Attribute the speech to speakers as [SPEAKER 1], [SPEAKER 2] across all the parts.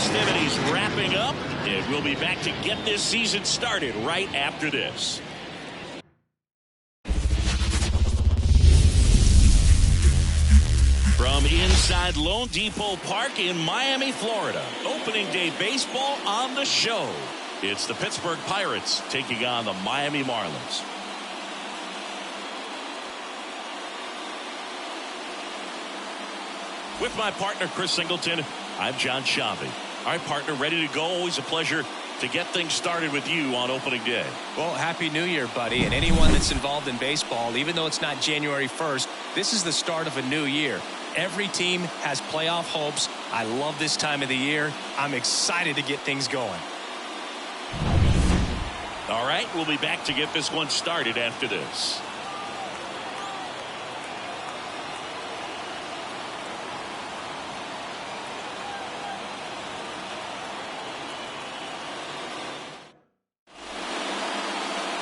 [SPEAKER 1] festivities wrapping up, and we'll be back to get this season started right after this. From inside Lone Depot Park in Miami, Florida, opening day baseball on the show. It's the Pittsburgh Pirates taking on the Miami Marlins. With my partner, Chris Singleton, I'm John Shabby. All right, partner, ready to go. Always a pleasure to get things started with you on opening day.
[SPEAKER 2] Well, Happy New Year, buddy. And anyone that's involved in baseball, even though it's not January 1st, this is the start of a new year. Every team has playoff hopes. I love this time of the year. I'm excited to get things going.
[SPEAKER 1] All right, we'll be back to get this one started after this.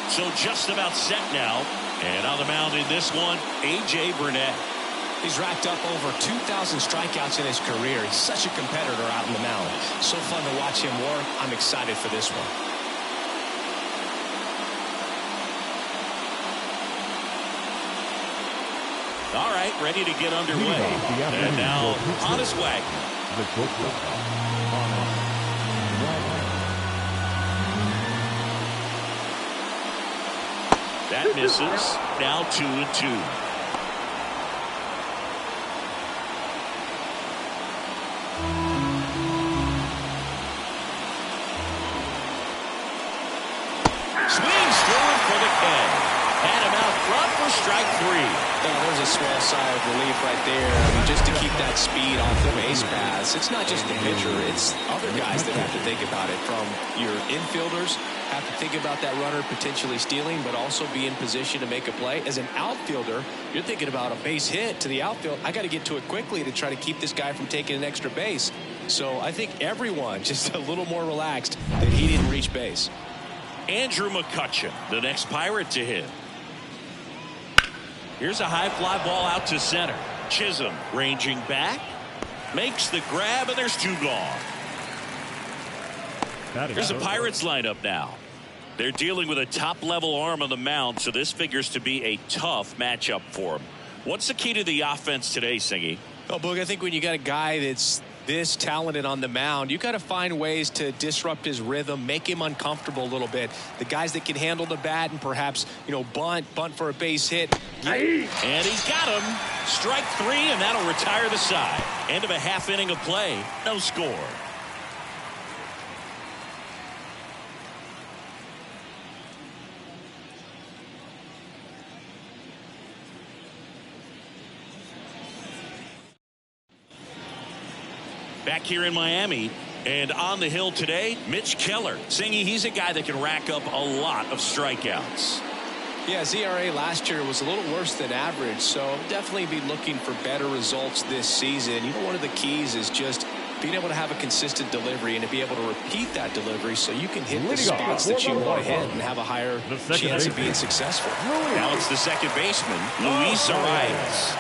[SPEAKER 1] So just about set now. And on the mound in this one, A.J. Burnett.
[SPEAKER 2] He's racked up over 2,000 strikeouts in his career. He's such a competitor out on the mound. So fun to watch him work. I'm excited for this one.
[SPEAKER 1] All right, ready to get underway. And now, Honus Wagner. That misses. Now 2-2. Swings through it for the K. Had him out front for strike 3.
[SPEAKER 2] There's a small sigh of relief right there. I mean, just to keep that speed off the base paths. It's not just the pitcher. It's other guys that have to think about it. From your infielders, have to think about that runner potentially stealing, but also be in position to make a play. As an outfielder, you're thinking about a base hit to the outfield. I got to get to it quickly to try to keep this guy from taking an extra base. So I think everyone just a little more relaxed that he didn't reach base.
[SPEAKER 1] Andrew McCutchen, the next Pirate to hit. Here's a high fly ball out to center. Chisholm ranging back. Makes the grab, and there's 2 gone. Here's the Pirates lineup now. They're dealing with a top-level arm on the mound, so this figures to be a tough matchup for them. What's the key to the offense today, Singy?
[SPEAKER 2] Oh, Boog, I think when you got a guy that's this talented on the mound, you got to find ways to disrupt his rhythm, make him uncomfortable a little bit. The guys that can handle the bat and perhaps, bunt for a base hit.
[SPEAKER 1] And he got him. Strike 3, and that'll retire the side. End of a half inning of play. No score. Back here in Miami, and on the hill today, Mitch Keller. Singy, he's a guy that can rack up a lot of strikeouts.
[SPEAKER 2] Yeah, his ERA last year was a little worse than average, so definitely be looking for better results this season. One of the keys is just being able to have a consistent delivery and to be able to repeat that delivery so you can hit the spots that you want to hit and have a higher chance of being successful.
[SPEAKER 1] Now it's the second baseman, Luis Arias.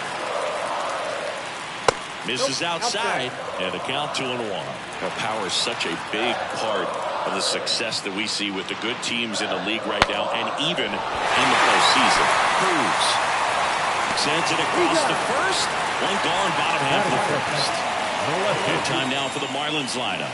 [SPEAKER 1] Misses outside, and a count 2-1. Now, power is such a big part of the success that we see with the good teams in the league right now, and even in the postseason. Cruz sends it across the first. 1 gone, bottom half of the first. Time now for the Marlins lineup.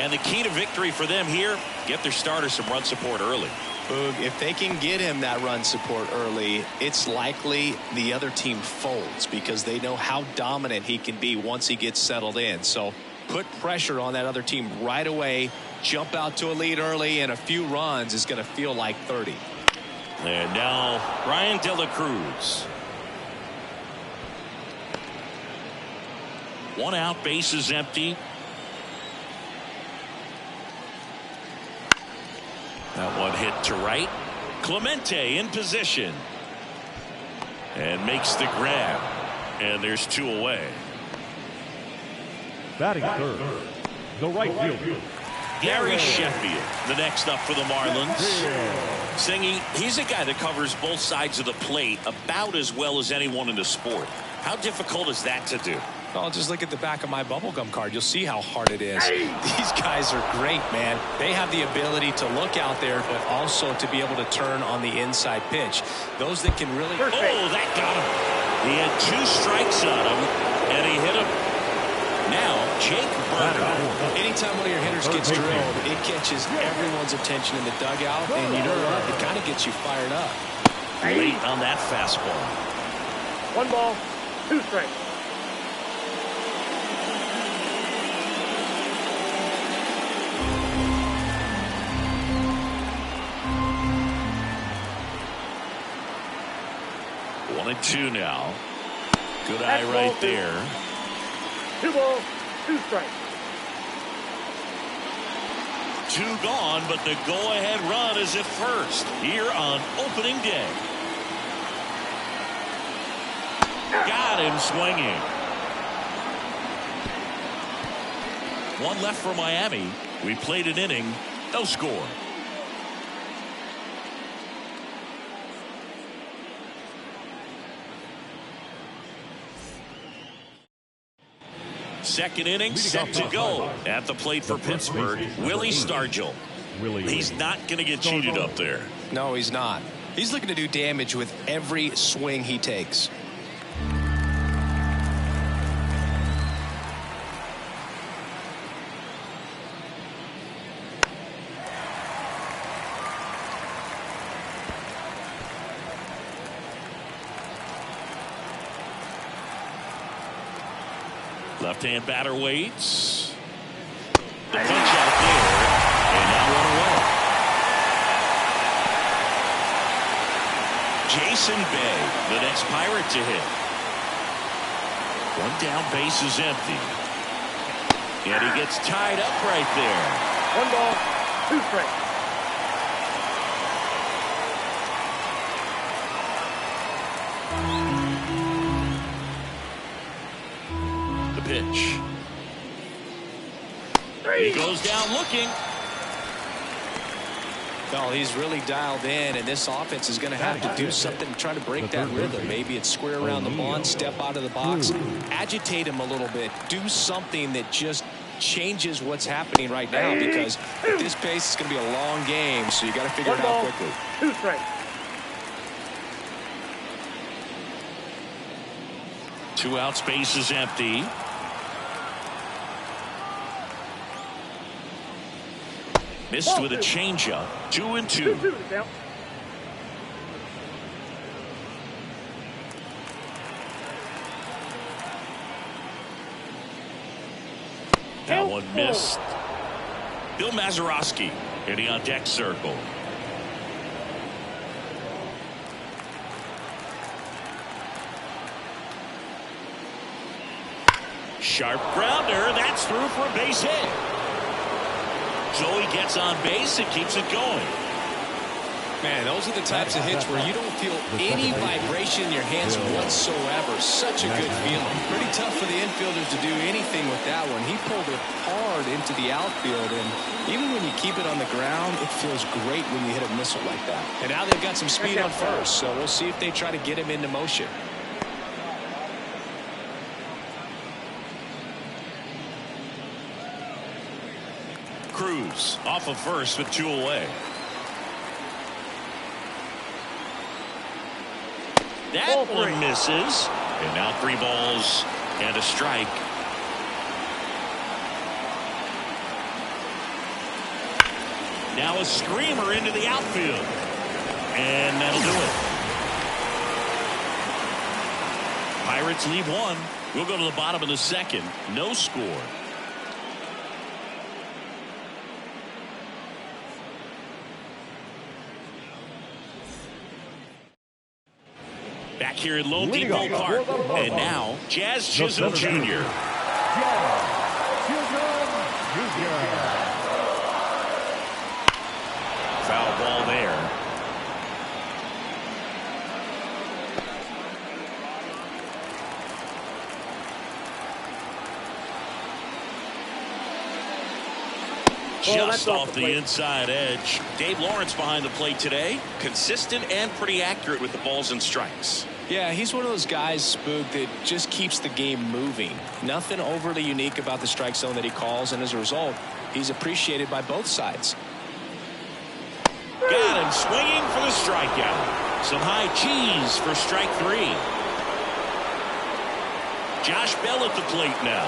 [SPEAKER 1] And the key to victory for them here, get their starter some run support early.
[SPEAKER 2] Boog, if they can get him that run support early, it's likely the other team folds because they know how dominant he can be once he gets settled in. So put pressure on that other team right away, jump out to a lead early, and a few runs is going to feel like 30.
[SPEAKER 1] And now Ryan De La Cruz. 1 out, base is empty. That one hit to right. Clemente in position. And makes the grab. And there's 2 away.
[SPEAKER 3] Batting third, the right fielder,
[SPEAKER 1] Gary Sheffield, the next up for the Marlins. Singy, he's a guy that covers both sides of the plate about as well as anyone in the sport. How difficult is that to do?
[SPEAKER 2] Well, just look at the back of my bubblegum card. You'll see how hard it is. These guys are great, man. They have the ability to look out there, but also to be able to turn on the inside pitch. Those that can really...
[SPEAKER 1] Oh, that got him. He had 2 strikes on him, and he hit him. Now, Jake Burger.
[SPEAKER 2] Anytime one of your hitters gets drilled, it catches everyone's attention in the dugout, and you know what? It kind of gets you fired up.
[SPEAKER 1] Late on that fastball.
[SPEAKER 4] 1 ball, 2 strikes.
[SPEAKER 1] One and 2 now. Good eye right there.
[SPEAKER 4] 2 balls, 2 strikes.
[SPEAKER 1] 2 gone, but the go-ahead run is at first here on opening day. Got him swinging. 1 left for Miami. We played an inning, no score. Second inning set to go. At the plate for Pittsburgh, Willie Stargell. He's not going to get cheated up there.
[SPEAKER 2] No, he's not. He's looking to do damage with every swing he takes.
[SPEAKER 1] Left-hand batter waits. The pitch out there, and now 1 away. Jason Bay, the next Pirate to hit. 1 down, base is empty. And he gets tied up right there.
[SPEAKER 4] 1 ball, 2 strikes.
[SPEAKER 1] Pitch. He goes down looking.
[SPEAKER 2] Well, he's really dialed in, and this offense is going to have to do something to try to break that rhythm. Maybe it's square around the lawn, step out of the box, agitate him a little bit, do something that just changes what's happening right now, because at this pace, it's going to be a long game, so you got to figure it out quickly.
[SPEAKER 4] 2 strikes.
[SPEAKER 1] 2 outs, base is empty. Missed with a changeup. 2 and 2.
[SPEAKER 4] 2-2 now.
[SPEAKER 1] That one missed. Bill Mazeroski hitting on deck circle. Sharp grounder. That's through for a base hit. Joey gets on base and keeps it going.
[SPEAKER 2] Man, those are the types of hits where you don't feel any vibration in your hands whatsoever. Such a good feeling. Pretty tough for the infielders to do anything with that one. He pulled it hard into the outfield, and even when you keep it on the ground, it feels great when you hit a missile like that. And now they've got some speed on first, so we'll see if they try to get him into motion.
[SPEAKER 1] Cruz off of first with 2 away. That one misses. And now 3 balls and a strike. Now a screamer into the outfield. And that'll do it. Pirates leave 1. We'll go to the bottom of the second. No score. Back here at Lone Depot Park. And now, Jazz Chisholm Jr. Foul ball there. Just off the inside edge. Dave Lawrence behind the plate today. Consistent and pretty accurate with the balls and strikes.
[SPEAKER 2] Yeah, he's one of those guys, Spook, that just keeps the game moving. Nothing overly unique about the strike zone that he calls, and as a result, he's appreciated by both sides.
[SPEAKER 1] Got him swinging for the strikeout. Some high cheese for strike 3. Josh Bell at the plate now.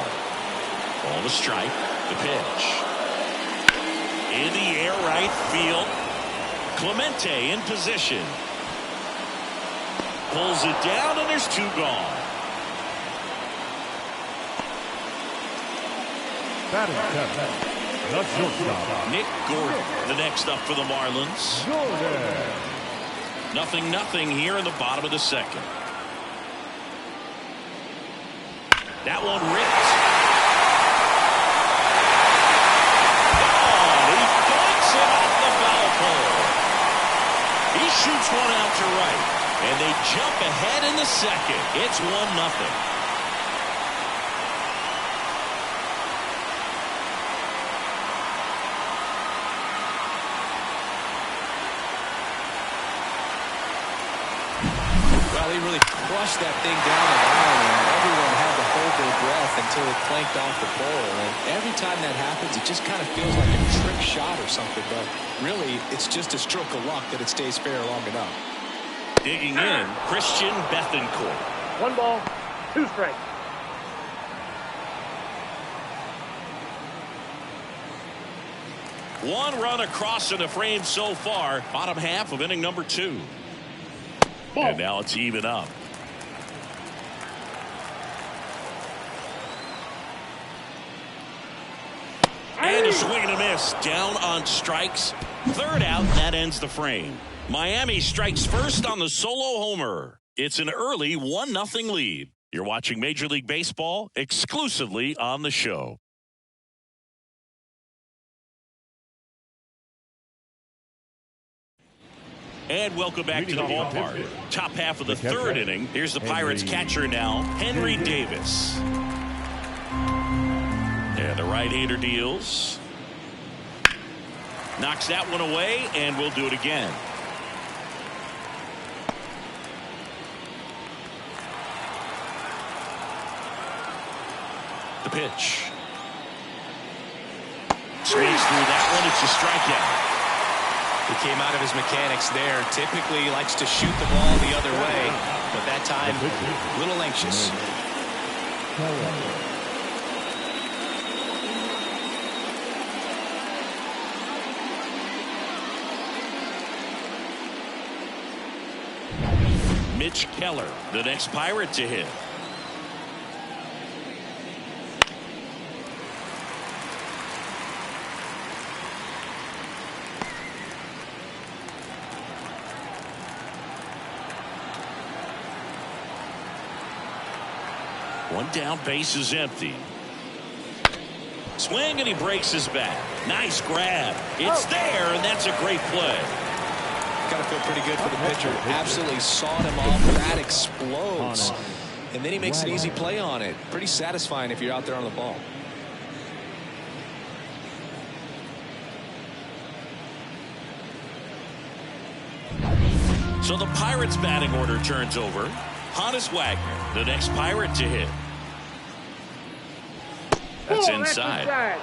[SPEAKER 1] Ball to strike. The pitch. In the air, right field. Clemente in position. Pulls it down, and there's 2 gone.
[SPEAKER 3] Batting 7, the shortstop,
[SPEAKER 1] Nick Gordon, the next up for the Marlins.
[SPEAKER 3] Gordon.
[SPEAKER 1] 0-0 here in the bottom of the 2nd. That one ripped. Oh, he dunks it off the foul pole. He shoots one out to right, and they jump ahead in the 2nd. It's 1-0.
[SPEAKER 2] Well, he really crushed that thing down the line, and everyone had to hold their breath until it clanked off the pole. And every time that happens, it just kind of feels like a trick shot or something. But really, it's just a stroke of luck that it stays fair long enough.
[SPEAKER 1] Digging in, Christian Bethancourt.
[SPEAKER 4] 1 ball, 2 strikes.
[SPEAKER 1] One run across in the frame so far. Bottom half of inning number 2. And now it's even up. And a swing and a miss. Down on strikes. 3rd out. That ends the frame. Miami strikes first on the solo homer. It's an early 1-0 lead. You're watching Major League Baseball exclusively on the show. And welcome back to the ballpark. Top half of the 3rd inning. Here's the Pirates catcher now, Henry Davis. And the right-hander deals. Knocks that one away, and we'll do it again. The pitch. Swings through that one. It's a strikeout.
[SPEAKER 2] He came out of his mechanics there. Typically, he likes to shoot the ball the other way, but that time, a little anxious.
[SPEAKER 1] Mitch Keller, the next Pirate to hit. One down, base is empty. Swing, and he breaks his back. Nice grab. It's there, and that's a great play.
[SPEAKER 2] Got to feel pretty good for the pitcher. Absolutely sawed him off. That explodes. And then he makes an easy play on it. Pretty satisfying if you're out there on the ball.
[SPEAKER 1] So the Pirates batting order turns over. Honus Wagner, the next Pirate to hit. That's inside.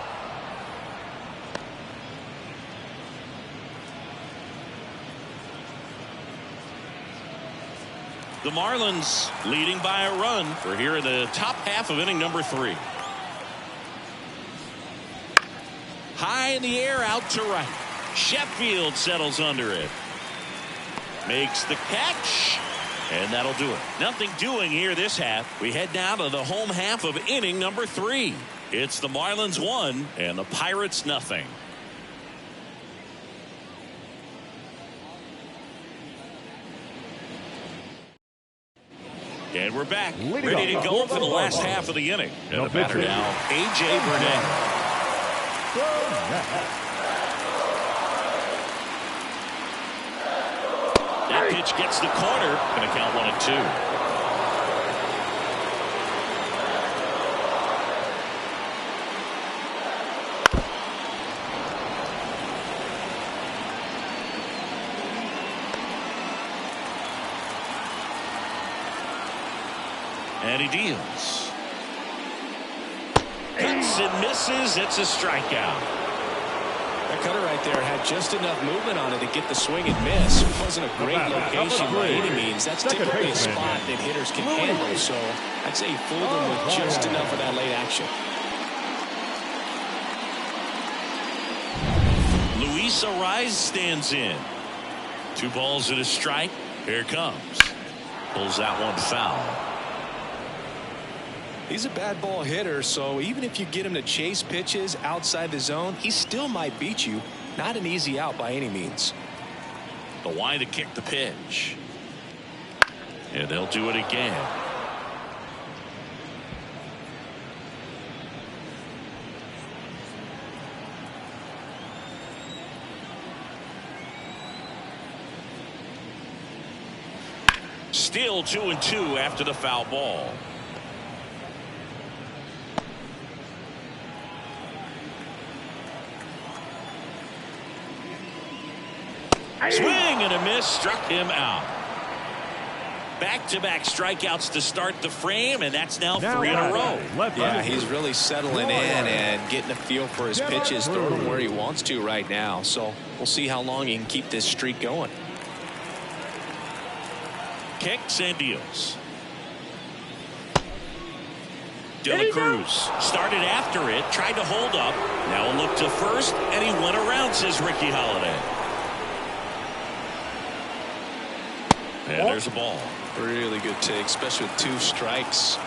[SPEAKER 1] The Marlins leading by a run. We're here in the top half of inning number 3. High in the air, out to right. Sheffield settles under it. Makes the catch. And that'll do it. Nothing doing here this half. We head now to the home half of inning number 3. It's the Marlins 1 and the Pirates nothing. And we're back, ready to go for the last half of the inning. And the batter now, A.J. Burnett. That pitch gets the corner. Going to count 1-2. And he deals. Cuts and misses. It's a strikeout.
[SPEAKER 2] That cutter right there had just enough movement on it to get the swing and miss. It wasn't a great location by any means. That's typically a spot that hitters can handle. So I'd say he fooled him with just enough of that late action.
[SPEAKER 1] Luis Ariz stands in. 2 balls and a strike. Here it comes. Pulls that one foul.
[SPEAKER 2] He's a bad ball hitter, so even if you get him to chase pitches outside the zone, he still might beat you. Not an easy out by any means.
[SPEAKER 1] The wide to kick the pitch. And they'll do it again. Still 2-2 after the foul ball. Swing and a miss, struck him out. Back-to-back strikeouts to start the frame, and that's now 3 in a row.
[SPEAKER 2] Yeah, he's really settling in and getting a feel for his pitches, throwing them where he wants to right now. So we'll see how long he can keep this streak going.
[SPEAKER 1] Kicks and deals. De La Cruz started after it, tried to hold up. Now a look to first, and he went around, says Ricky Holiday. And there's a ball.
[SPEAKER 2] Really good take, especially with 2 strikes.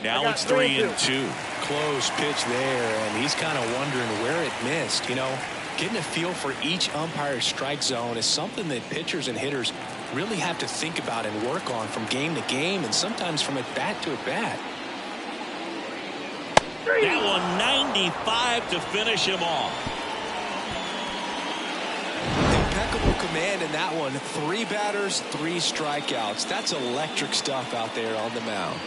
[SPEAKER 1] Now it's 3-2.
[SPEAKER 2] Close pitch there, and he's kind of wondering where it missed. You know, getting a feel for each umpire's strike zone is something that pitchers and hitters really have to think about and work on from game to game, and sometimes from at bat to at bat.
[SPEAKER 1] That one 95 to finish him off.
[SPEAKER 2] Impeccable command in that one. 3 batters, 3 strikeouts. That's electric stuff out there on the mound.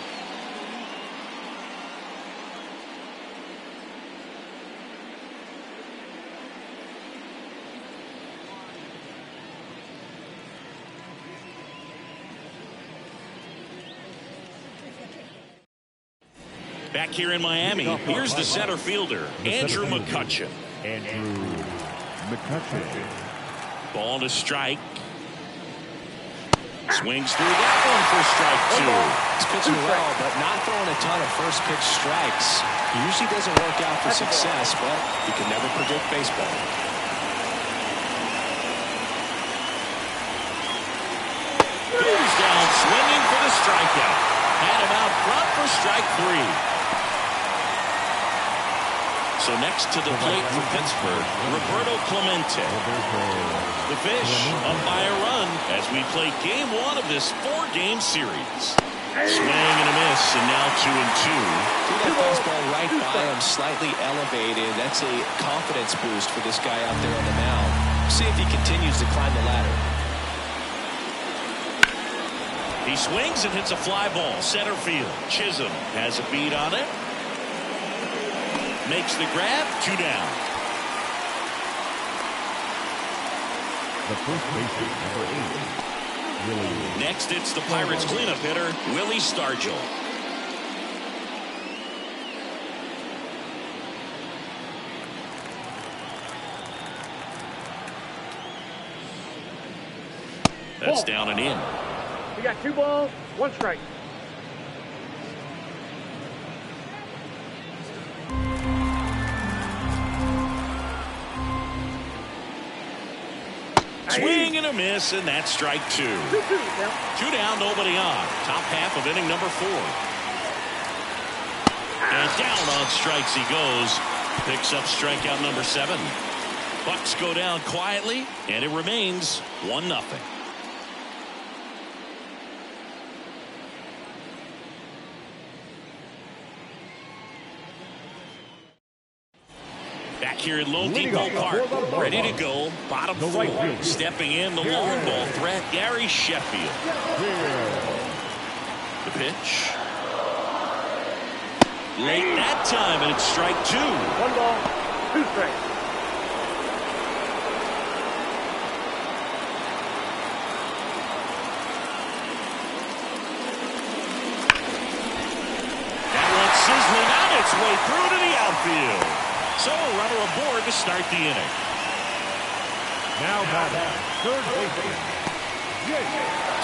[SPEAKER 1] Back here in Miami, here's the center fielder, Andrew McCutchen. Ball to strike. Swings through that one for strike 2.
[SPEAKER 2] He's pitching well, but not throwing a ton of first pitch strikes. Usually doesn't work out for success, but you can never predict baseball.
[SPEAKER 1] Goes down swinging for the strikeout. Had him out front for strike 3. So next to the plate for Pittsburgh, Roberto Clemente. The Fish up by a run as we play game 1 of this 4-game series. Swing and a miss, and now 2-2.
[SPEAKER 2] That fastball right by him, slightly elevated. That's a confidence boost for this guy out there on the mound. See if he continues to climb the ladder.
[SPEAKER 1] He swings and hits a fly ball, center field. Chisholm has a beat on it. Makes the grab, 2 down.
[SPEAKER 3] The first baseman, number 8, Willie.
[SPEAKER 1] Next, it's the Pirates cleanup hitter, Willie Stargell. That's down and in.
[SPEAKER 4] We got 2 balls, 1 strike.
[SPEAKER 1] Swing and a miss, and that's strike 2. 2 down, nobody on. Top half of inning number 4. And down on strikes he goes. Picks up strikeout number 7. Bucks go down quietly, and it remains 1-0. Back here at Lone Depot Park, ready to go, bottom 4. Stepping in, the long ball threat, Gary Sheffield. The pitch. Late that time, and it's strike 2.
[SPEAKER 4] 1 ball, 2 strikes.
[SPEAKER 1] its way through to the outfield. So a runner aboard to start the inning.
[SPEAKER 3] Now batting, third baseman.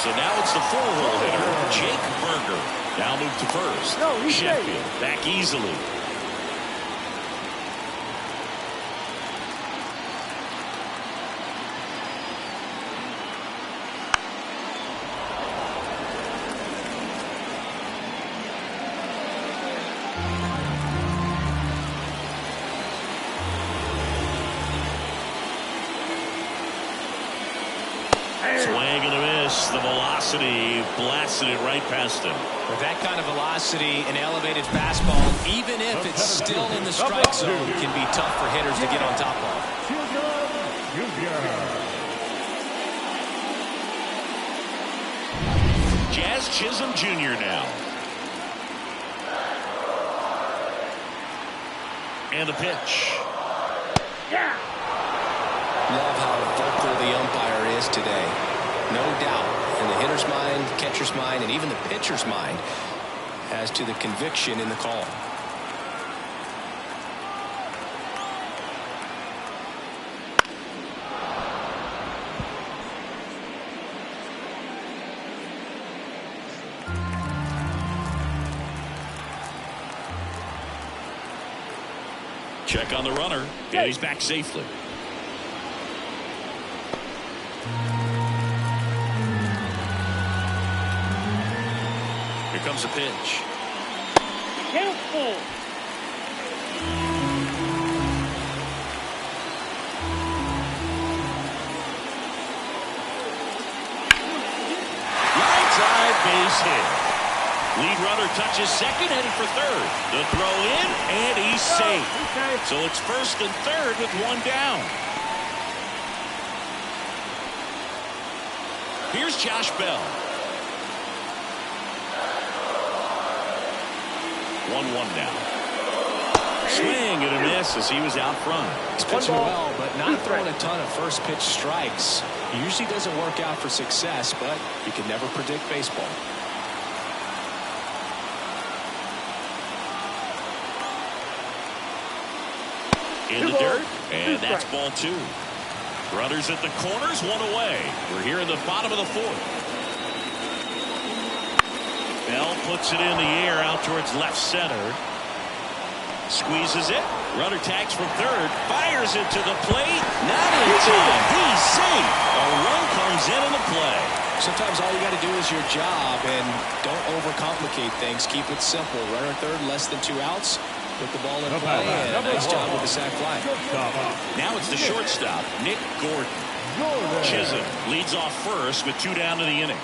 [SPEAKER 1] So now it's the four-hole hitter, Jake Berger. Now move to first.
[SPEAKER 4] No, he's
[SPEAKER 1] Sheffield back easily. Swing and a miss. The velocity blasted it right past him.
[SPEAKER 2] With that kind of velocity, an elevated fastball, even if it's still in the strike zone, can be tough for hitters to get on top of.
[SPEAKER 1] Jazz Chisholm Jr. now. And the pitch.
[SPEAKER 4] Yeah.
[SPEAKER 2] Love how vocal the umpire is today. No doubt in the hitter's mind, catcher's mind, and even the pitcher's mind as to the conviction in the call.
[SPEAKER 1] Check on the runner. Yeah, he's back safely. Here comes the pitch.
[SPEAKER 4] Careful.
[SPEAKER 1] Line drive, base hit. Lead runner touches second, heading for third. The throw in, and he's safe. So it's first and third with one down. Here's Josh Bell. 1-1 now. Swing and a miss as he was out front.
[SPEAKER 2] He's pitching well, but not throwing a ton of first pitch strikes. Usually doesn't work out for success, but you can never predict baseball.
[SPEAKER 1] In the dirt, and that's ball two. Runners at the corners, one away. We're here in the bottom of the fourth. Bell puts it in the air out towards left center. Squeezes it. Runner tags from third. Fires it to the plate. Not in time. He's safe. A run comes in the play.
[SPEAKER 2] Sometimes all you got to do is your job and don't overcomplicate things. Keep it simple. Runner third, less than 2 outs. Put the ball in play, and a nice job with the sac fly.
[SPEAKER 1] Now it's the shortstop, Nick Gordon. Chisholm leads off first with 2 down to the inning.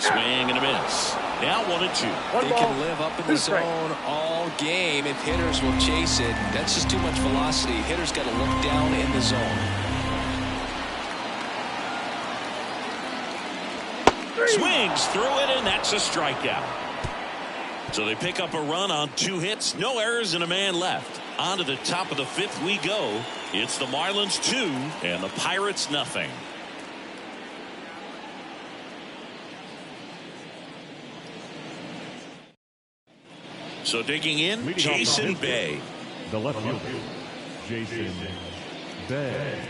[SPEAKER 1] Swing and a miss. Now 1-2.
[SPEAKER 2] They can live up in the zone all game if hitters will chase it. That's just too much velocity. Hitters got to look down in the zone.
[SPEAKER 1] Swings through it, and that's a strikeout. So they pick up a run on 2 hits, no errors, and a man left. On to the top of the 5th we go. It's the Marlins 2 and the Pirates nothing. So digging in, Jason Bay.
[SPEAKER 3] The left fielder, Jason Bay.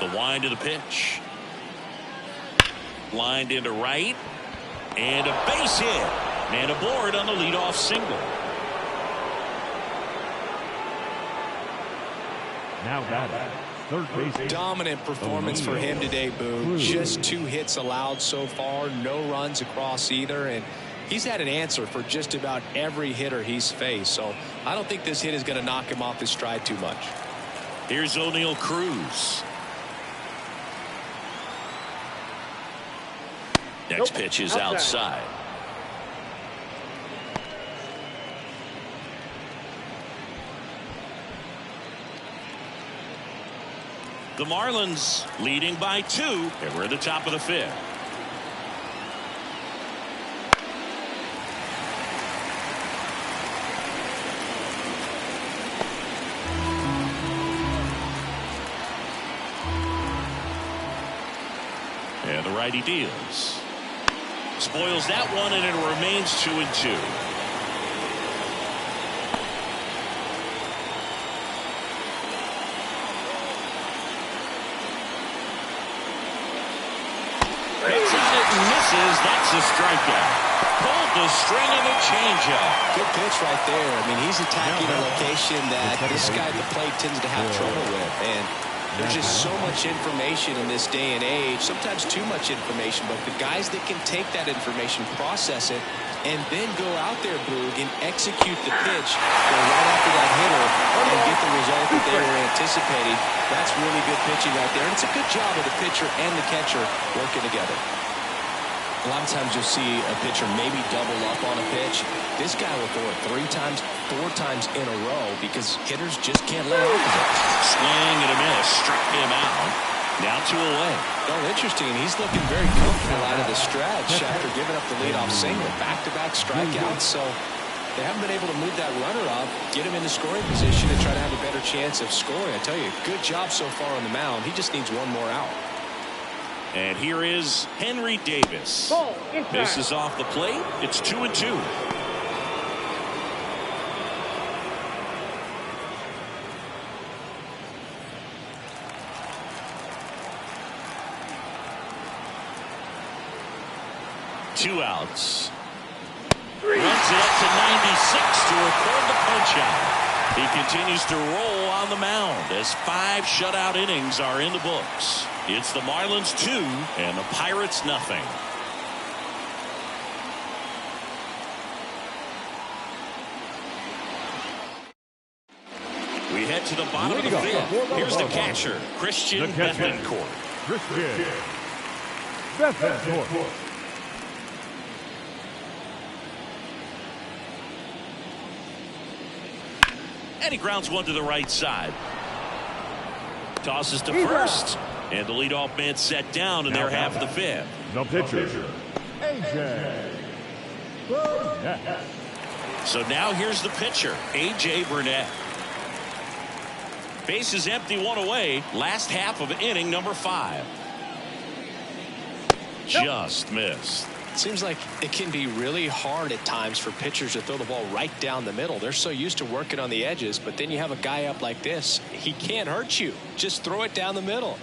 [SPEAKER 1] The wind of the pitch. Lined into right. And a base hit. Man aboard on the leadoff single.
[SPEAKER 3] Now batting, third base.
[SPEAKER 2] Dominant performance for him today, Boone. Just 2 hits allowed so far. No runs across either. And he's had an answer for just about every hitter he's faced. So I don't think this hit is going to knock him off his stride too much.
[SPEAKER 1] Here's O'Neal Cruz. Next pitch is outside. The Marlins leading by 2, and we're at the top of the 5th. the righty deals. Spoils that one, and it remains 2-2. Hits on it and misses. That's a strikeout. Pulled the string of a changeup.
[SPEAKER 2] Good pitch right there. I mean, he's attacking a location that this guy at the plate tends to have trouble with. And there's just so much information in this day and age, sometimes too much information, but the guys that can take that information, process it, and then go out there, Boog, and execute the pitch, go right after that hitter, and get the result that they were anticipating. That's really good pitching right there. And it's a good job of the pitcher and the catcher working together. A lot of times you'll see a pitcher maybe double up on a pitch. This guy will throw it 3 times, 4 times in a row because hitters just can't lay off of it.
[SPEAKER 1] Swing and a miss, struck him out. Now 2 away.
[SPEAKER 2] Oh, interesting. He's looking very comfortable out of the stretch after giving up the leadoff single. Back-to-back strikeouts, so they haven't been able to move that runner up, get him in the scoring position, and try to have a better chance of scoring. I tell you, good job so far on the mound. He just needs one more out.
[SPEAKER 1] And here is Henry Davis. This is off the plate. It's 2-2. Two outs. Runs it up to 96 to record the punch out. He continues to roll on the mound as 5 shutout innings are in the books. It's the Marlins 2 and the Pirates nothing. We head to the bottom of the 5th. Here's the catcher, Christian Bethencourt.
[SPEAKER 3] Christian Bethencourt.
[SPEAKER 1] And he grounds one to the right side. Tosses to first. And the leadoff man set down in their half of the 5th.
[SPEAKER 3] The pitcher, A.J. Burnett.
[SPEAKER 1] So now here's the pitcher, A.J. Burnett. Base is empty, 1 away. Last half of inning number 5. Just missed.
[SPEAKER 2] Seems like it can be really hard at times for pitchers to throw the ball right down the middle. They're so used to working on the edges, but then you have a guy up like this. He can't hurt you. Just throw it down the middle.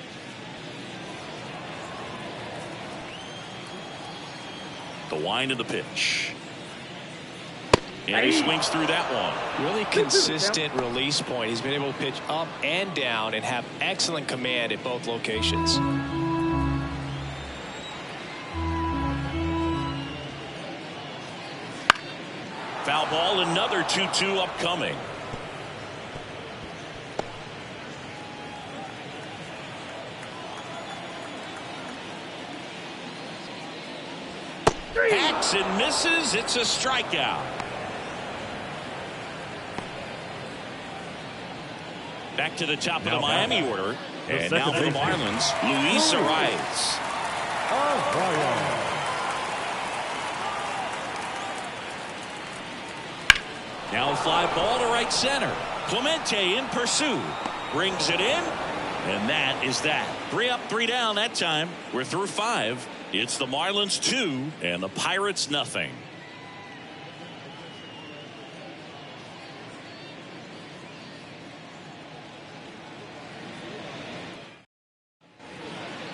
[SPEAKER 1] The wind of the pitch. And he swings through that one.
[SPEAKER 2] Really consistent release point. He's been able to pitch up and down and have excellent command at both locations.
[SPEAKER 1] Foul ball, another 2-2 upcoming. Hacks and misses. It's a strikeout. Back to the top of the Miami order. And now for the Marlins, Luis Arias. Now a fly ball to right center. Clemente in pursuit. Brings it in. And that is that. 3 up, 3 down that time. We're through 5. It's the Marlins 2 and the Pirates nothing.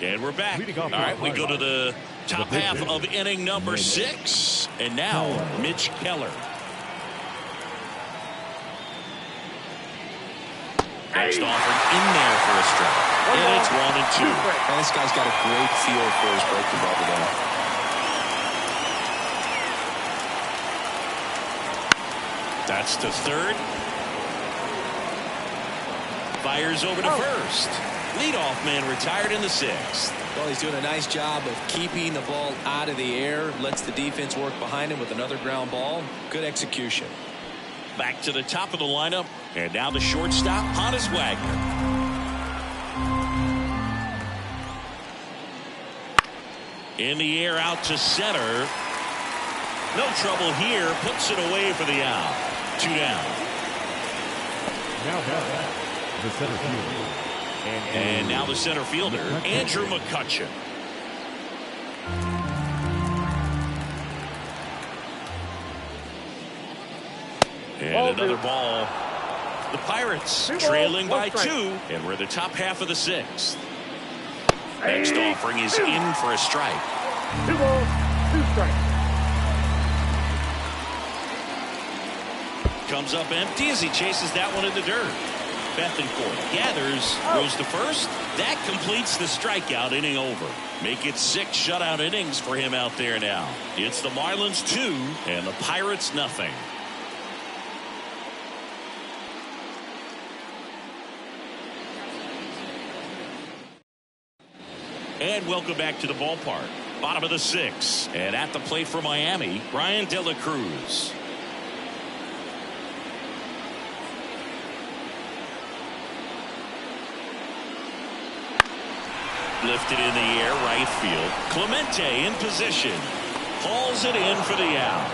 [SPEAKER 1] And we're back. All right, we go to the top half of inning number 6. And now Mitch Keller. Next offering in there for a strike. And it's 1-2.
[SPEAKER 2] And this guy's got a great feel for his breaking ball today.
[SPEAKER 1] That's to third. Fires over to first. Leadoff man retired in the 6th.
[SPEAKER 2] Well, he's doing a nice job of keeping the ball out of the air. Lets the defense work behind him with another ground ball. Good execution.
[SPEAKER 1] Back to the top of the lineup. And now the shortstop, Honus Wagner. In the air out to center. No trouble here. Puts it away for the out. 2 down.
[SPEAKER 3] Now the center fielder.
[SPEAKER 1] And now the center fielder, Andrew McCutchen. Another ball. The Pirates trailing by 2, and we're the top half of the 6th. Next offering is in for a strike.
[SPEAKER 3] 2 balls, 2 strikes.
[SPEAKER 1] Comes up empty as he chases that one in the dirt. Bethencourt gathers, goes to first. That completes the strikeout inning over. Make it 6 shutout innings for him out there now. It's the Marlins 2 and the Pirates nothing. And welcome back to the ballpark. Bottom of the 6th. And at the plate for Miami, Brian De La Cruz. Lifted in the air, right field. Clemente in position. Hauls it in for the out.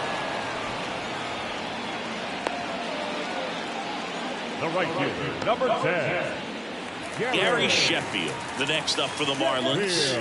[SPEAKER 3] The right fielder, number 10.
[SPEAKER 1] Gary Sheffield, the next up for the Marlins.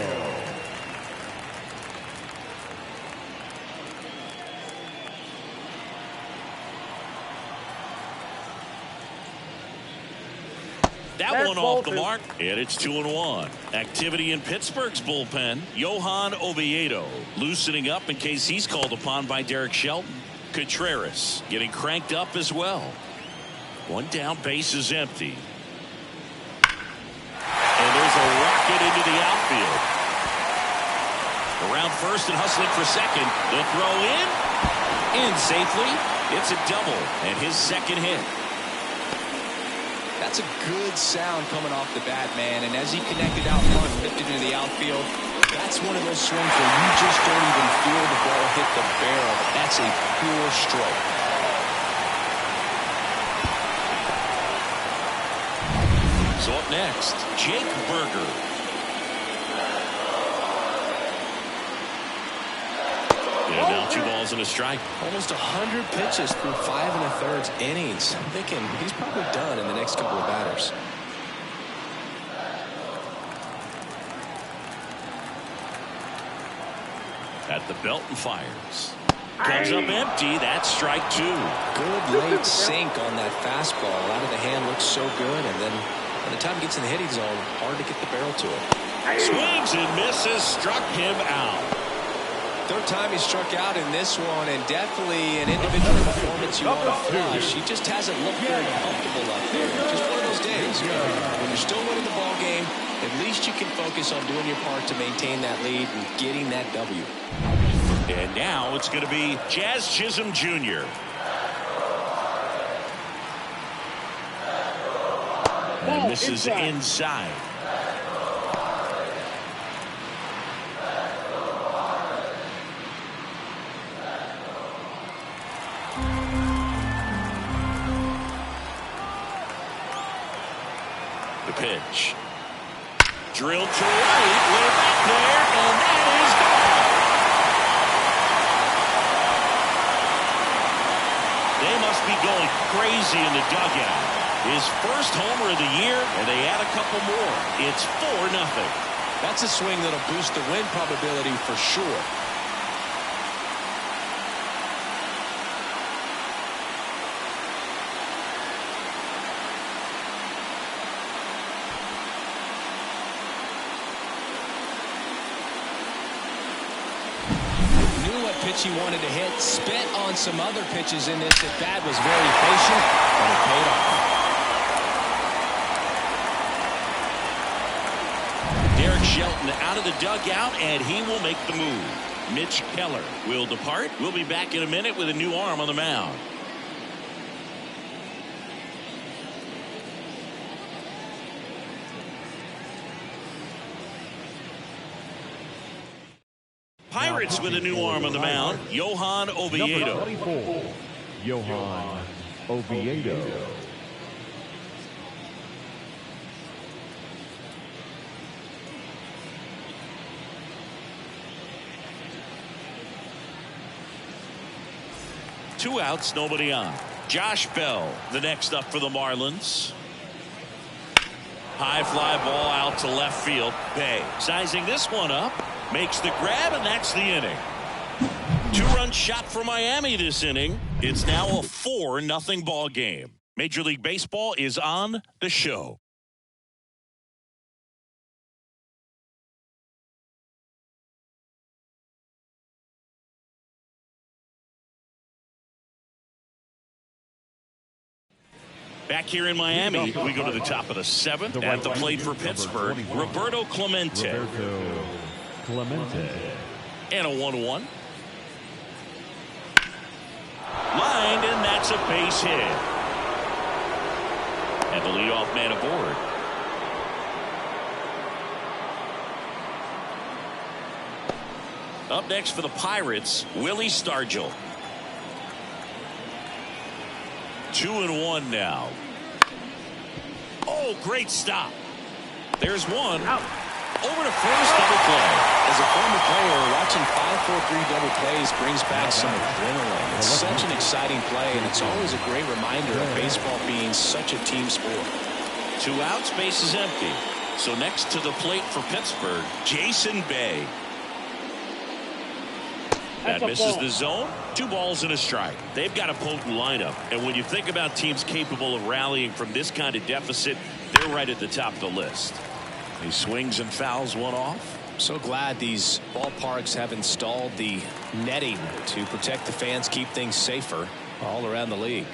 [SPEAKER 1] That one off the mark, and it's 2-1. Activity in Pittsburgh's bullpen. Johan Oviedo loosening up in case he's called upon by Derek Shelton. Contreras getting cranked up as well. One down, base is empty. And there's a rocket into the outfield. Around first and hustling for second. The throw in safely. It's a double and his second hit.
[SPEAKER 2] That's a good sound coming off the bat, man. And as he connected out front, lifted into the outfield, that's one of those swings where you just don't even feel the ball hit the barrel. That's a pure stroke.
[SPEAKER 1] So up next, Jake Berger. And now 2 balls and a strike.
[SPEAKER 2] Almost 100 pitches through 5 1/3 innings. I'm thinking he's probably done in the next couple of batters.
[SPEAKER 1] At the belt and fires. Comes up empty. That's strike 2.
[SPEAKER 2] Good late sink on that fastball. Out of the hand looks so good, and then by the time he gets in the hitting zone, hard to get the barrel to it.
[SPEAKER 1] Swings and misses. Struck him out.
[SPEAKER 2] Third time he struck out in this one, and definitely an individual performance you want to flush. He just hasn't looked very comfortable up there. Just one of those days. When you're still winning the ball game, at least you can focus on doing your part to maintain that lead and getting that W.
[SPEAKER 1] And now it's going to be Jazz Chisholm Jr. And this is inside. The pitch. Drilled to right, way back there, and that is gone. They must be going crazy in the dugout. His first homer of the year, and they add a couple more. It's 4-0.
[SPEAKER 2] That's a swing that'll boost the win probability for sure. He wanted to hit, spent on some other pitches in this at bat, was very patient, and it paid off.
[SPEAKER 1] Derek Shelton out of the dugout, and he will make the move. Mitch Keller will depart. We'll be back in a minute with a new arm on the mound. Pirates with a new arm on the mound, Johan Oviedo.
[SPEAKER 3] Number 24, Johan Oviedo.
[SPEAKER 1] Two outs, nobody on. Josh Bell, the next up for the Marlins. High fly ball out to left field. Bay sizing this one up. Makes the grab, and that's the inning. Two-run shot for Miami this inning. It's now a 4-0 ball game. Major League Baseball is on the show. Back here in Miami, we go to the top of the 7th. At the plate for Pittsburgh, Roberto Clemente. And a 1-1. Lined, and that's a base hit. And the leadoff man aboard. Up next for the Pirates, Willie Stargell. 2-1 now. Oh, great stop. There's one.
[SPEAKER 4] Out.
[SPEAKER 1] Over to first, double play.
[SPEAKER 2] As a former player, watching 5-4-3 double plays brings back some adrenaline. It's such an exciting play, and it's always a great reminder of baseball being such a team sport.
[SPEAKER 1] 2 outs, base is empty. So next to the plate for Pittsburgh, Jason Bay. That misses the zone. 2 balls and a strike. They've got a potent lineup. And when you think about teams capable of rallying from this kind of deficit, they're right at the top of the list. He swings and fouls one off.
[SPEAKER 2] So glad these ballparks have installed the netting to protect the fans, keep things safer all around the league.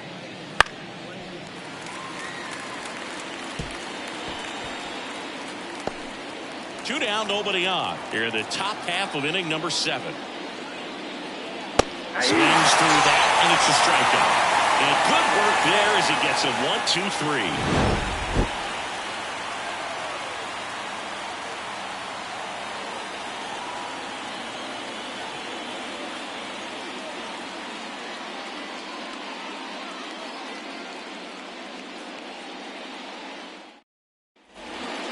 [SPEAKER 1] Two down, nobody on. Here in the top half of inning number 7. Swings through that, and it's a strikeout. And good work there as he gets it 1-2-3.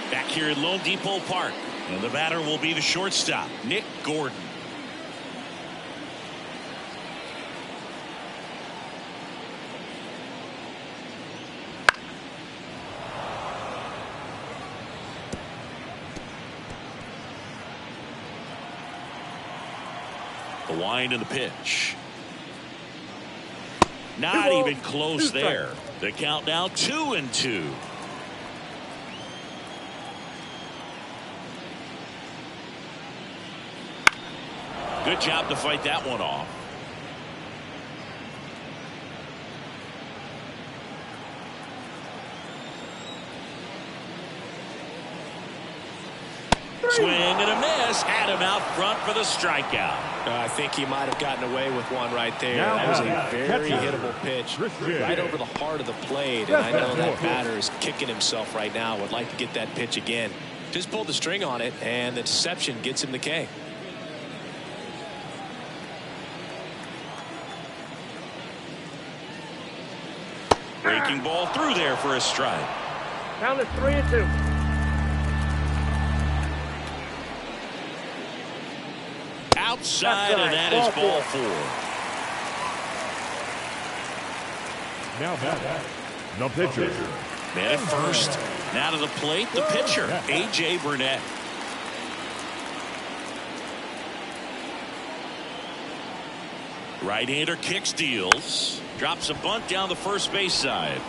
[SPEAKER 1] Back here at Lone Depot Park, and the batter will be the shortstop, Nick Gordon. The wind and the pitch. Not even close there. The count now 2-2. Good job to fight that one off. Swing and a miss. Had him out front for the strikeout.
[SPEAKER 2] I think he might have gotten away with one right there. That was a very hittable pitch right over the heart of the plate. And I know that batter is kicking himself right now. Would like to get that pitch again. Just pulled the string on it, and the deception gets him the K.
[SPEAKER 1] Breaking ball through there for a strike.
[SPEAKER 4] Count is 3-2.
[SPEAKER 1] Outside, and that is ball 4.
[SPEAKER 3] Now the pitcher.
[SPEAKER 1] Man at first. Now to the plate, the pitcher, A.J. Burnett. Right-hander kicks, deals. Drops a bunt down the first base side.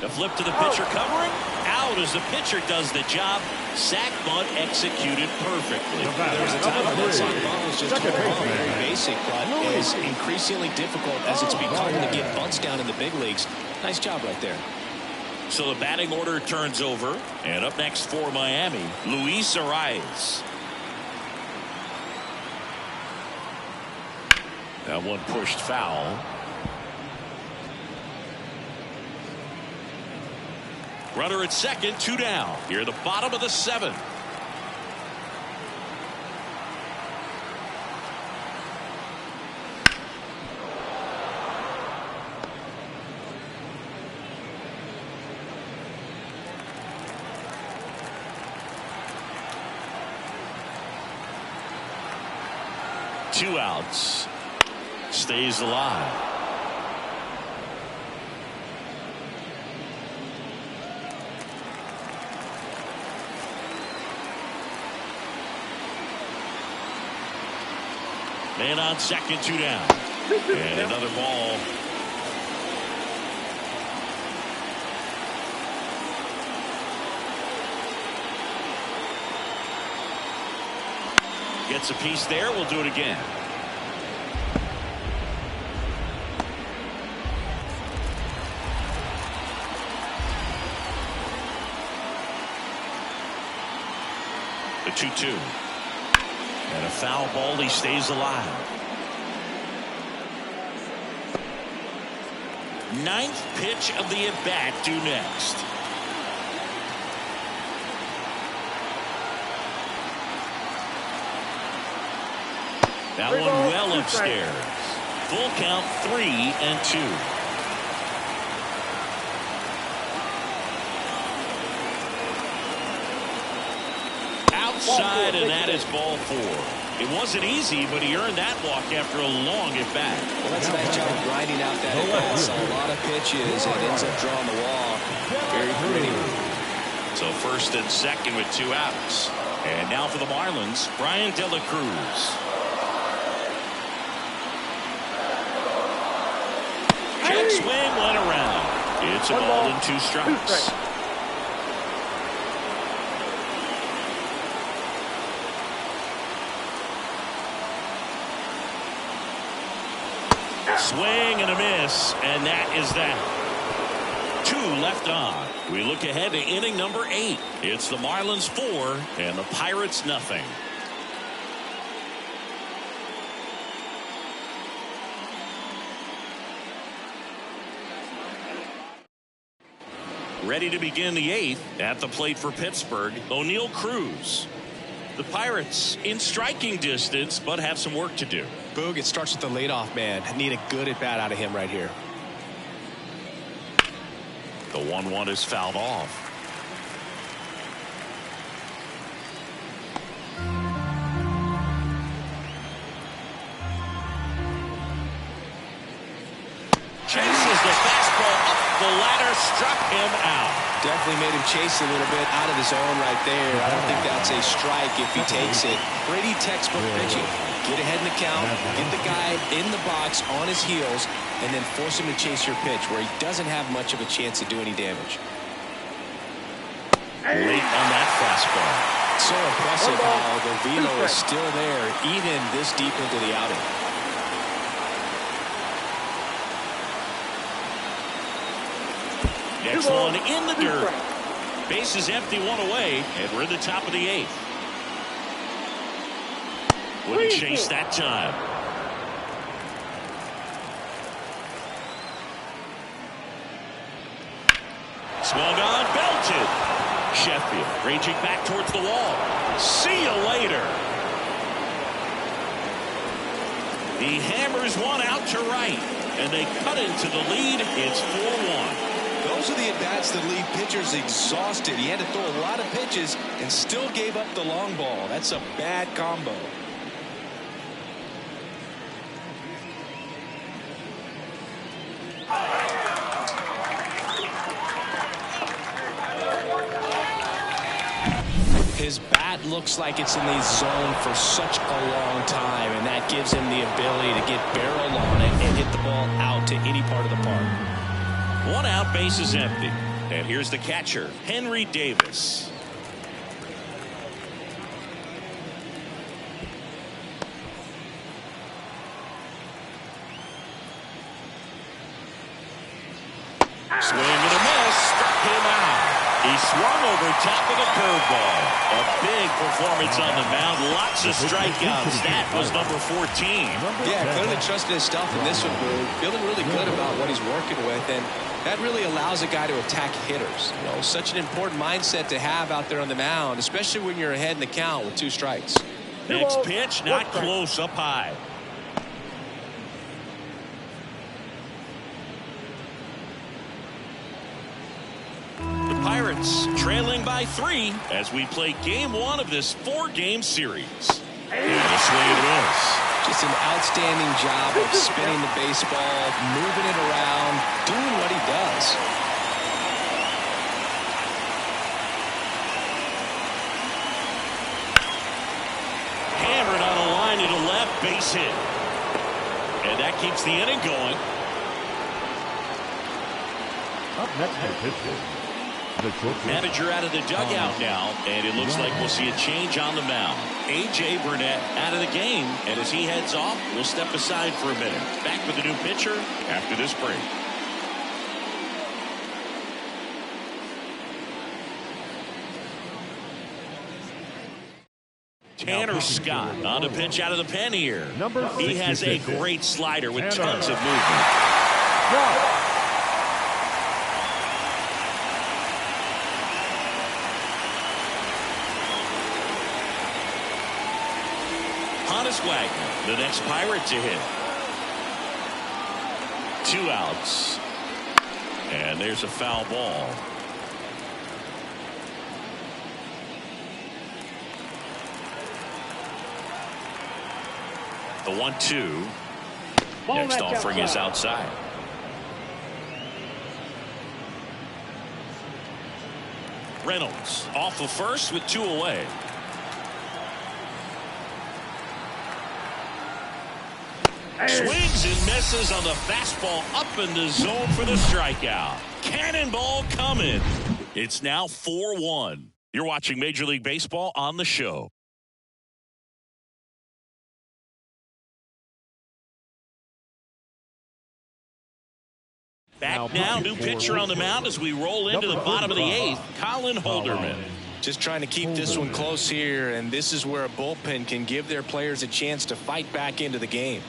[SPEAKER 1] The flip to the pitcher covering. Out as the pitcher does the job. Sack bunt executed perfectly.
[SPEAKER 2] There was a time when that sack bunt was just very basic, but is increasingly difficult as it's becoming to get bunts down in the big leagues. Nice job right there.
[SPEAKER 1] So the batting order turns over. And up next for Miami, Luis Arias. That one pushed foul. Runner at second, 2 down. Here at the bottom of the 7th. Two outs. Stays alive. Man on second, 2 down. And another ball. Gets a piece there. We'll do it again. The 2-2. And a foul ball. He stays alive. 9th pitch of the at-bat due next. That one well upstairs. Full count, 3-2. Outside, and that is ball 4. It wasn't easy, but he earned that walk after a long at-bat.
[SPEAKER 2] Well, that's a nice job of grinding out that at-bat. Saw a lot of pitches and ends up drawing the wall. Very pretty.
[SPEAKER 1] So first and second with 2 outs. And now for the Marlins, Brian De La Cruz. Check swing went around. It's a ball and 2 strikes. Swing and a miss, and that is that. 2 left on. We look ahead to inning number 8. It's the Marlins 4 and the Pirates nothing. Ready to begin the 8th. At the plate for Pittsburgh, O'Neal Cruz. The Pirates in striking distance, but have some work to do.
[SPEAKER 2] Boog, it starts with the leadoff man. Need a good at bat out of him right here.
[SPEAKER 1] The 1-1 is fouled off. Chases the fastball up the ladder, struck him out.
[SPEAKER 2] Definitely made him chase a little bit out of his zone right there. I don't think that's a strike if he takes it. Pretty textbook pitching. Get ahead in the count, get the guy in the box on his heels, and then force him to chase your pitch where he doesn't have much of a chance to do any damage.
[SPEAKER 1] Late on that fastball.
[SPEAKER 2] So impressive how the velo is still there even this deep into the outing.
[SPEAKER 1] Next one in the dirt. Base is empty, 1 away, and we're in the top of the 8th. Wouldn't chase that time. Swung on, belted. Sheffield ranging back towards the wall. See you later. He hammers one out to right, and they cut into the lead. It's 4-1.
[SPEAKER 2] Those are the at-bats that leave pitchers exhausted. He had to throw a lot of pitches and still gave up the long ball. That's a bad combo. His bat looks like it's in the zone for such a long time, and that gives him the ability to get barrel on it and hit the ball out to any part of the park.
[SPEAKER 1] 1 out, base is empty. And here's the catcher, Henry Davis. Swing and a miss, struck him out. He swung over top of the curveball. A big performance on the mound. Lots of strikeouts. That was number 14.
[SPEAKER 2] Yeah, clearly trusted his stuff in this one, Boo. Feeling really good about what he's working with, and that really allows a guy to attack hitters. You know, such an important mindset to have out there on the mound, especially when you're ahead in the count with 2 strikes.
[SPEAKER 1] Next pitch, not close, up high. Pirates trailing by 3 as we play game 1 of this 4-game series. And a swing and miss.
[SPEAKER 2] Just an outstanding job of spinning the baseball, moving it around, doing what he does.
[SPEAKER 1] Hammered on a line to the left, base hit. And that keeps the inning going.
[SPEAKER 3] Up next to the pitcher, the shortstop.
[SPEAKER 1] Manager out of the dugout now, and it looks like we'll see a change on the mound. A.J. Burnett out of the game, and as he heads off, we'll step aside for a minute. Back with the new pitcher after this break. Tanner Scott on a pitch out of the pen here. He has a great slider with tons of movement. Honus Wagner, the next Pirate to hit. 2 outs. And there's a foul ball. The 1-2. Next offering is outside. Reynolds off of first with 2 away. Swings and misses on the fastball up in the zone for the strikeout. Cannonball coming. It's now 4-1. You're watching Major League Baseball on the show. Back now, new pitcher on the mound as we roll into the bottom of the 8th, Colin Holderman.
[SPEAKER 2] Just trying to keep this one close here, and this is where a bullpen can give their players a chance to fight back into the game.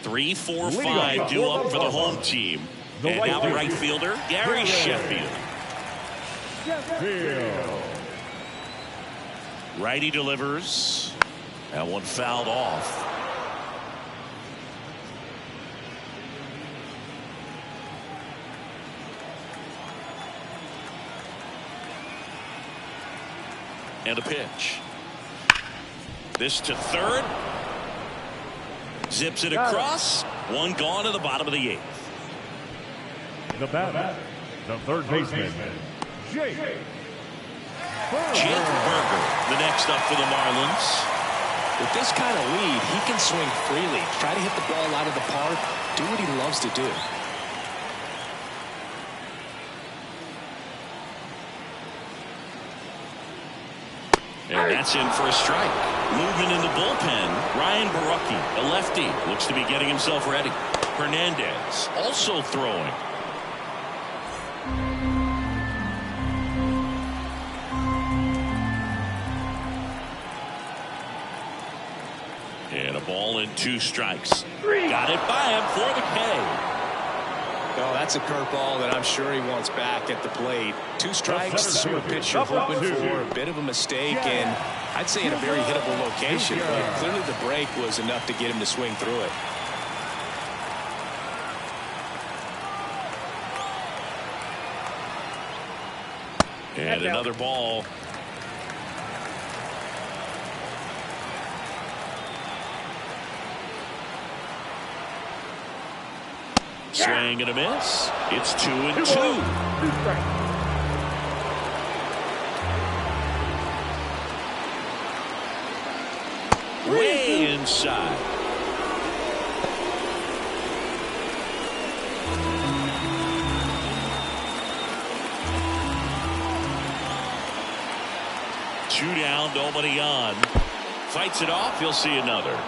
[SPEAKER 1] 3, 4, 5 due up for the home team. And now the right fielder, Gary Sheffield. Righty delivers. That one fouled off. And a pitch. This to third. Zips it across. One gone to the bottom of the 8th.
[SPEAKER 3] The batter, the third baseman, Jake
[SPEAKER 1] Berger, the next up for the Marlins.
[SPEAKER 2] With this kind of lead, he can swing freely, try to hit the ball out of the park, do what he loves to do.
[SPEAKER 1] And that's in for a strike. Movement in the bullpen. Ryan Barucki, a lefty, looks to be getting himself ready. Hernandez also throwing. And a ball and 2 strikes. Got it by him for the K.
[SPEAKER 2] Oh, that's a curveball that I'm sure he wants back at the plate. 2 strikes to a pitcher hoping for a bit of a mistake, and I'd say in a very hittable location, but clearly the break was enough to get him to swing through it.
[SPEAKER 1] And another ball. Swing and a miss. It's 2-2. Way inside. Two down, nobody on. Fights it off. You'll see another.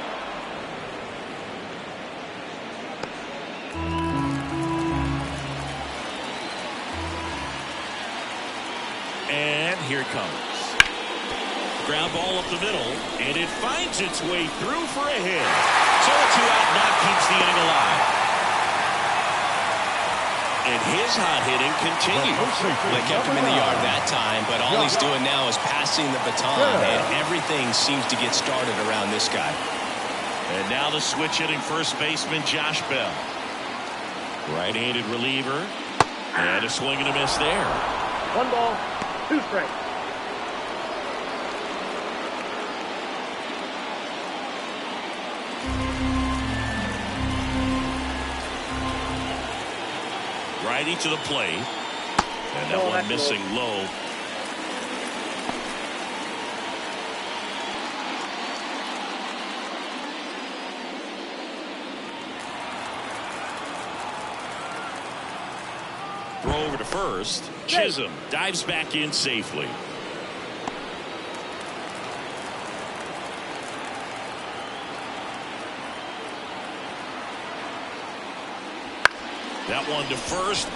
[SPEAKER 1] And here it comes. Ground ball up the middle, and it finds its way through for a hit. So a 2-out knock keeps the inning alive. And his hot hitting continues.
[SPEAKER 2] They kept him in the yard that time, but all he's doing now is passing the baton, and everything seems to get started around this guy.
[SPEAKER 1] And now the switch hitting first baseman Josh Bell. Right-handed reliever, and a swing and a miss there.
[SPEAKER 4] 1 ball, 2 strikes.
[SPEAKER 1] Righty to the plate. And that one missing low. Throw over to first. Chisholm dives back in safely. That one to first.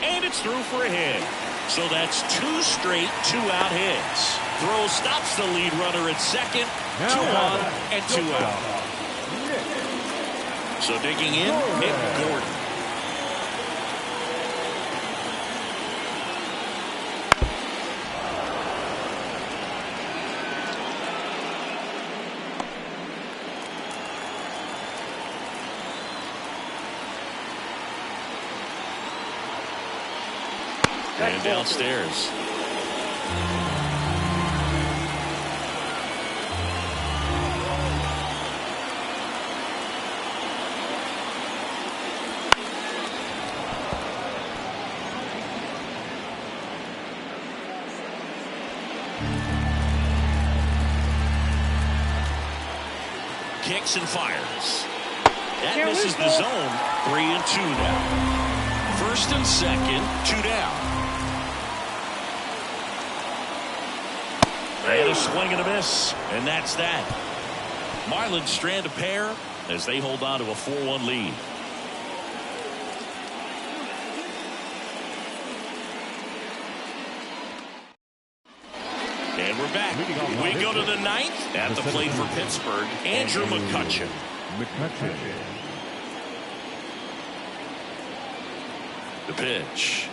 [SPEAKER 1] And it's through for a hit. So that's 2 straight 2-out hits. Throw stops the lead runner at second. 2 on and 2 out. So digging in, Nick Gordon. And downstairs. Kicks and fires. That misses the zone. 3-2 now. First and second, 2 down. And a swing and a miss. And that's that. Marlins strand a pair as they hold on to a 4-1 lead. And we're back. We go to the 9th. At the plate for Pittsburgh, Andrew McCutchen. The pitch.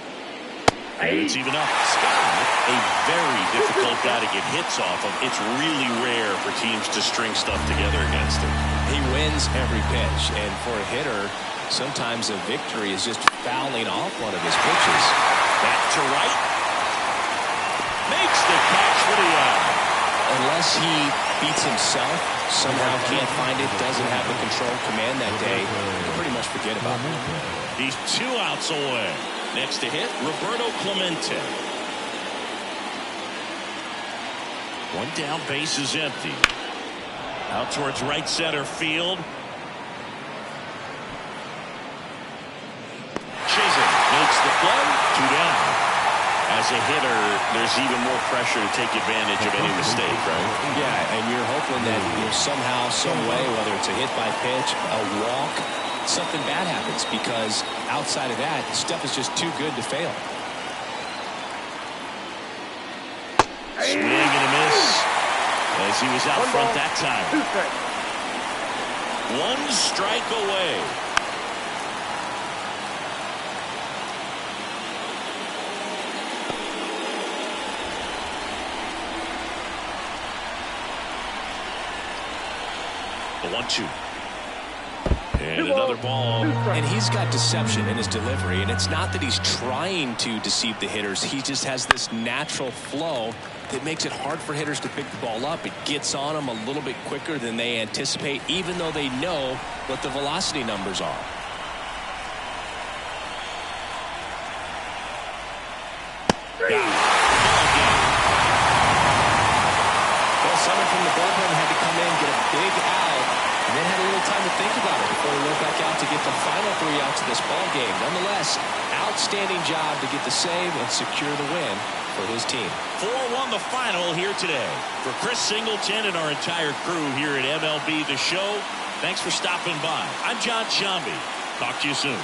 [SPEAKER 1] And it's even up. Scott, a very difficult guy to get hits off of. It's really rare for teams to string stuff together against him.
[SPEAKER 2] He wins every pitch, and for a hitter, sometimes a victory is just fouling off one of his pitches.
[SPEAKER 1] Back to right. Makes the catch for the out.
[SPEAKER 2] Unless he beats himself, somehow can't find it, doesn't have the control command that day, you pretty much forget about it.
[SPEAKER 1] He's 2 outs away. Next to hit, Roberto Clemente. 1 down, base is empty. Out towards right center field. Chisholm makes the play. 2 down. As a hitter, there's even more pressure to take advantage of any mistake, right?
[SPEAKER 2] Yeah, and you're hoping that somehow, some way, whether it's a hit by pitch, a walk, something bad happens, because outside of that, stuff is just too good to fail.
[SPEAKER 1] Swing and a miss as he was out front that time. 1 strike away. The 1-2. And another ball.
[SPEAKER 2] And he's got deception in his delivery, and it's not that he's trying to deceive the hitters. He just has this natural flow that makes it hard for hitters to pick the ball up. It gets on them a little bit quicker than they anticipate, even though they know what the velocity numbers are. Well, someone from the bullpen had to come in, get a big out, and then had a little time to think about it before he went back out to get the final 3 outs of this ball game. Nonetheless, outstanding job to get the save and secure the win for his team.
[SPEAKER 1] 4-1 the final here today. For Chris Singleton and our entire crew here at MLB The Show, thanks for stopping by. I'm John Shambi. Talk to you soon.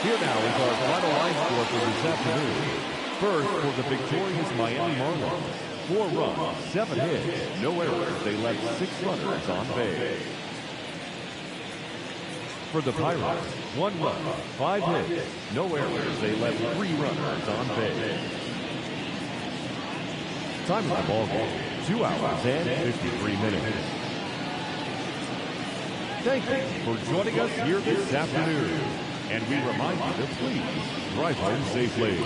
[SPEAKER 3] Here now is our final line score for this afternoon. First, for the victorious Miami Marlins. 4 runs, 7 hits, no errors. They left 6 runners on base. For the Pirates, 1 run, 5 hits, no errors. They left 3 runners on base. Time of the ball game, 2 hours and 53 minutes. Thank you for joining us here this afternoon. And we remind you to please drive home safely.